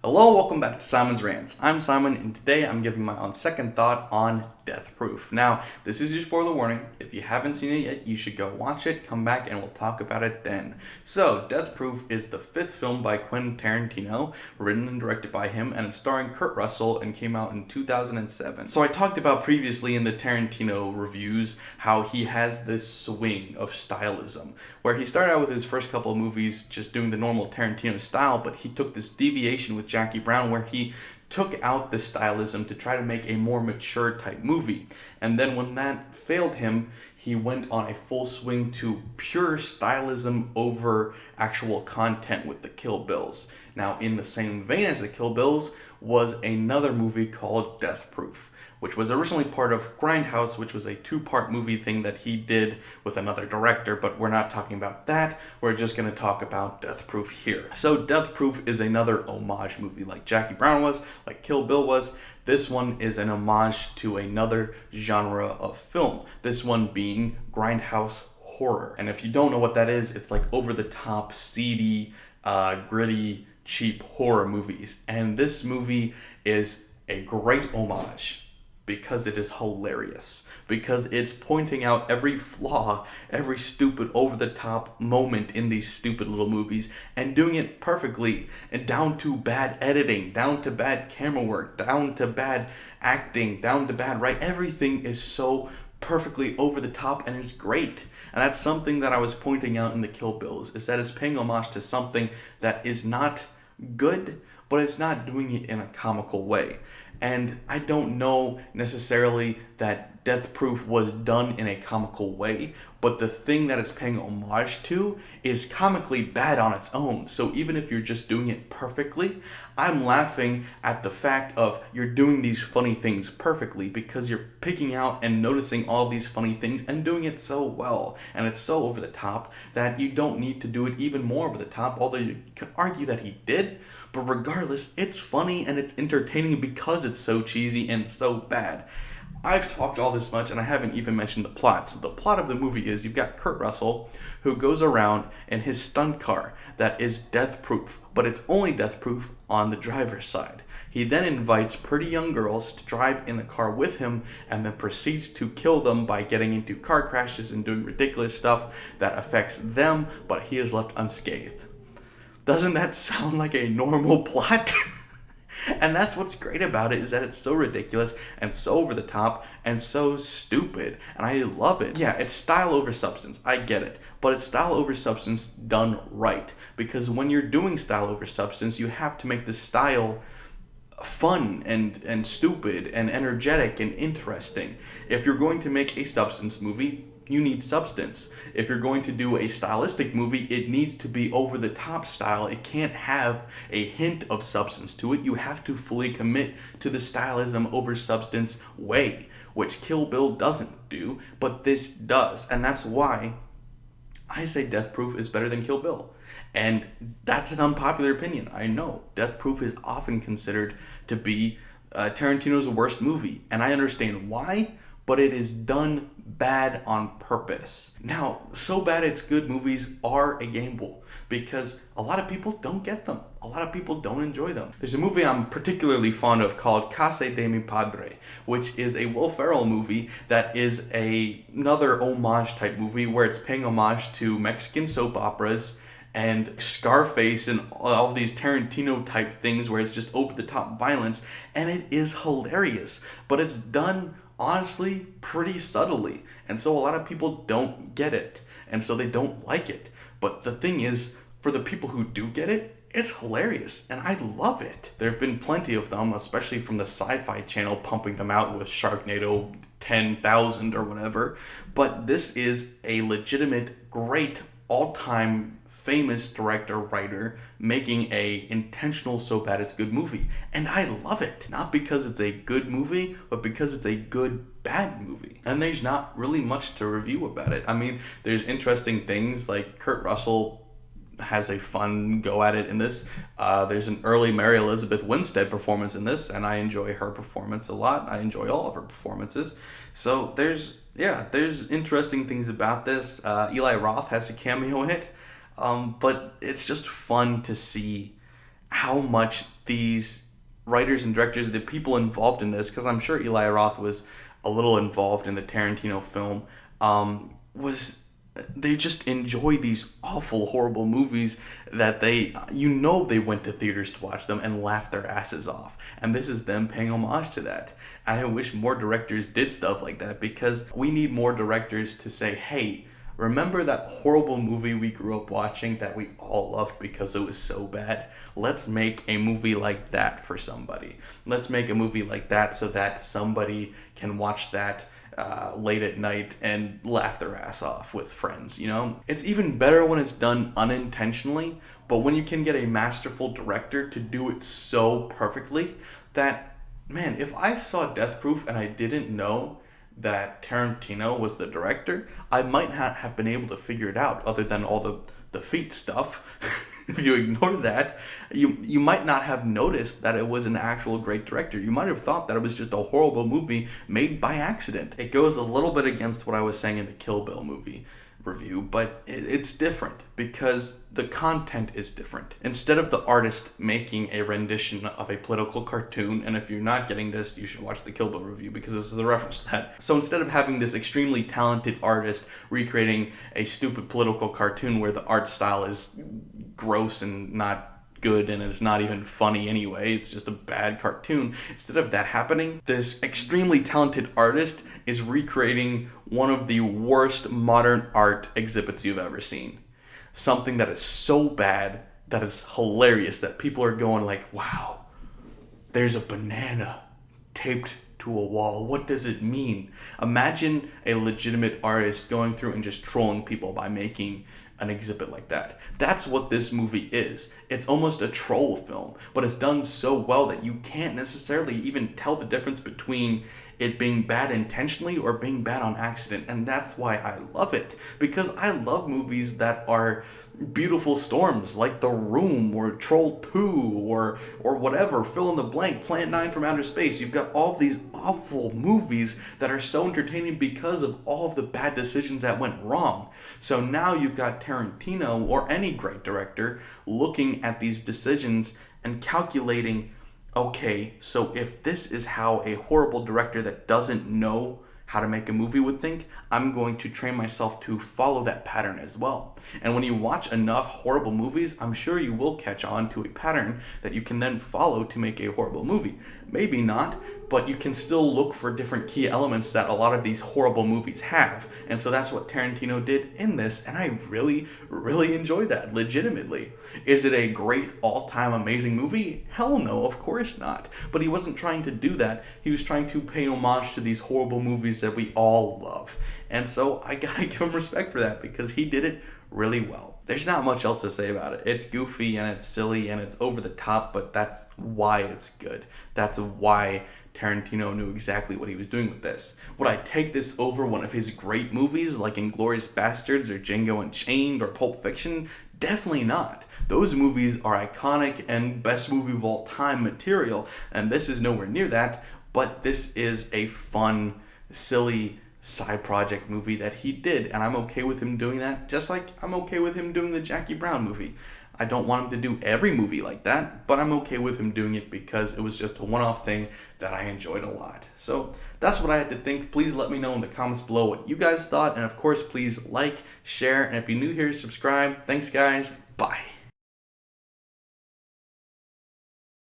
Hello, welcome back to Simon's Rants. I'm Simon, and today I'm giving my on second thought on Death Proof. Now, this is your spoiler warning. If you haven't seen it yet, you should go watch it, come back, and we'll talk about it then. So, Death Proof is the fifth film by Quentin Tarantino, written and directed by him, and it's starring Kurt Russell and came out in 2007. So, I talked about previously in the Tarantino reviews how he has this swing of stylism, where he started out with his first couple of movies just doing the normal Tarantino style, but he took this deviation with Jackie Brown where he took out the stylism to try to make a more mature type movie. And then when that failed him, he went on a full swing to pure stylism over actual content with the Kill Bills. Now, in the same vein as the Kill Bills was another movie called Death Proof, which was originally part of Grindhouse, which was a two-part movie thing that he did with another director, but we're not talking about that. We're just going to talk about Death Proof here. So Death Proof is another homage movie, like Jackie Brown was, like Kill Bill was. This one is an homage to another genre of film, this one being Grindhouse horror. And if you don't know what that is, it's like over-the-top, seedy, gritty, cheap horror movies. And this movie is a great homage because it is hilarious, because it's pointing out every flaw, every stupid over-the-top moment in these stupid little movies, and doing it perfectly, and down to bad editing, down to bad camera work, down to bad acting, down to bad everything is so perfectly over the top and it's great. And that's something that I was pointing out in the Kill Bills, is that it's paying homage to something that is not good, but it's not doing it in a comical way. And I don't know necessarily that Death Proof was done in a comical way, but the thing that it's paying homage to is comically bad on its own. So even if you're just doing it perfectly, I'm laughing at the fact of you're doing these funny things perfectly because you're picking out and noticing all these funny things and doing it so well. And it's so over the top that you don't need to do it even more over the top, although you could argue that he did. But regardless, it's funny and it's entertaining because it's so cheesy and so bad. I've talked all this much and I haven't even mentioned the plot. So the plot of the movie is you've got Kurt Russell who goes around in his stunt car that is death proof, but it's only death proof on the driver's side. He then invites pretty young girls to drive in the car with him and then proceeds to kill them by getting into car crashes and doing ridiculous stuff that affects them, but he is left unscathed. Doesn't that sound like a normal plot? And that's what's great about it, is that it's so ridiculous and so over the top and so stupid, and I love it. Yeah, it's style over substance, I get it, but it's style over substance done right, because when you're doing style over substance, you have to make the style fun and stupid and energetic and interesting. If you're going to make a substance movie, you need substance. If you're going to do a stylistic movie, it needs to be over the top style. It can't have a hint of substance to it. You have to fully commit to the stylism over substance way, which Kill Bill doesn't do, but this does. And that's why I say Death Proof is better than Kill Bill. And that's an unpopular opinion, I know. Death Proof is often considered to be Tarantino's worst movie, and I understand why, but it is done bad on purpose. Now, so bad it's good movies are a gamble, because a lot of people don't get them. A lot of people don't enjoy them. There's a movie I'm particularly fond of called Casa de mi Padre, which is a Will Ferrell movie that is another homage type movie where it's paying homage to Mexican soap operas and Scarface and all of these Tarantino type things where it's just over the top violence, and it is hilarious, but it's done honestly pretty subtly, and so a lot of people don't get it, and so they don't like it. But the thing is, for the people who do get it, it's hilarious, and I love it. There have been plenty of them, especially from the Sci-Fi Channel, pumping them out with Sharknado 10,000 or whatever, but this is a legitimate, great, all-time famous director, writer, making a intentional so bad it's good movie. And I love it. Not because it's a good movie, but because it's a good bad movie. And there's not really much to review about it. I mean, there's interesting things like Kurt Russell has a fun go at it in this. There's an early Mary Elizabeth Winstead performance in this, and I enjoy her performance a lot. I enjoy all of her performances. So there's interesting things about this. Eli Roth has a cameo in it. But it's just fun to see how much these writers and directors, the people involved in this, because I'm sure Eli Roth was a little involved in the Tarantino film, was they just enjoy these awful, horrible movies that they went to theaters to watch them and laughed their asses off. And this is them paying homage to that. And I wish more directors did stuff like that, because we need more directors to say, hey, remember that horrible movie we grew up watching that we all loved because it was so bad? Let's make a movie like that for somebody. Let's make a movie like that so that somebody can watch that late at night and laugh their ass off with friends, you know? It's even better when it's done unintentionally, but when you can get a masterful director to do it so perfectly that, man, if I saw Death Proof and I didn't know that Tarantino was the director, I might not have been able to figure it out, other than all the feet stuff. If you ignore that, you might not have noticed that it was an actual great director. You might have thought that it was just a horrible movie made by accident. It goes a little bit against what I was saying in the Kill Bill movie review, but it's different because the content is different. Instead of the artist making a rendition of a political cartoon, and if you're not getting this, you should watch the Kill Bill review because this is a reference to that. So instead of having this extremely talented artist recreating a stupid political cartoon where the art style is gross and not good and it's not even funny anyway, it's just a bad cartoon. Instead of that happening, this extremely talented artist is recreating one of the worst modern art exhibits you've ever seen. Something that is so bad that is hilarious that people are going like, wow, there's a banana taped to a wall. What does it mean? Imagine a legitimate artist going through and just trolling people by making an exhibit like that. That's what this movie is. It's almost a troll film, but it's done so well that you can't necessarily even tell the difference between it being bad intentionally or being bad on accident. And that's why I love it, because I love movies that are beautiful storms, like The Room or Troll 2 or whatever, fill in the blank, Planet 9 from Outer Space. You've got all these awful movies that are so entertaining because of all of the bad decisions that went wrong. So now you've got Tarantino or any great director looking at these decisions and calculating, okay, so if this is how a horrible director that doesn't know how to make a movie would think, I'm going to train myself to follow that pattern as well. And when you watch enough horrible movies, I'm sure you will catch on to a pattern that you can then follow to make a horrible movie. Maybe not, but you can still look for different key elements that a lot of these horrible movies have. And so that's what Tarantino did in this, and I really, really enjoyed that, legitimately. Is it a great, all-time amazing movie? Hell no, of course not. But he wasn't trying to do that. He was trying to pay homage to these horrible movies that we all love. And so I gotta give him respect for that, because he did it really well. There's not much else to say about it. It's goofy and it's silly and it's over the top, but that's why it's good. That's why Tarantino knew exactly what he was doing with this. Would I take this over one of his great movies like Inglourious Basterds or Django Unchained or Pulp Fiction? Definitely not. Those movies are iconic and best movie of all time material, and this is nowhere near that, but this is a fun, silly side project movie that he did, and I'm okay with him doing that, just like I'm okay with him doing the Jackie Brown movie. I don't want him to do every movie like that, but I'm okay with him doing it because it was just a one-off thing that I enjoyed a lot. So that's what I had to think. Please let me know in the comments below what you guys thought, and of course, please like, share, and if you're new here, subscribe. Thanks, guys. Bye.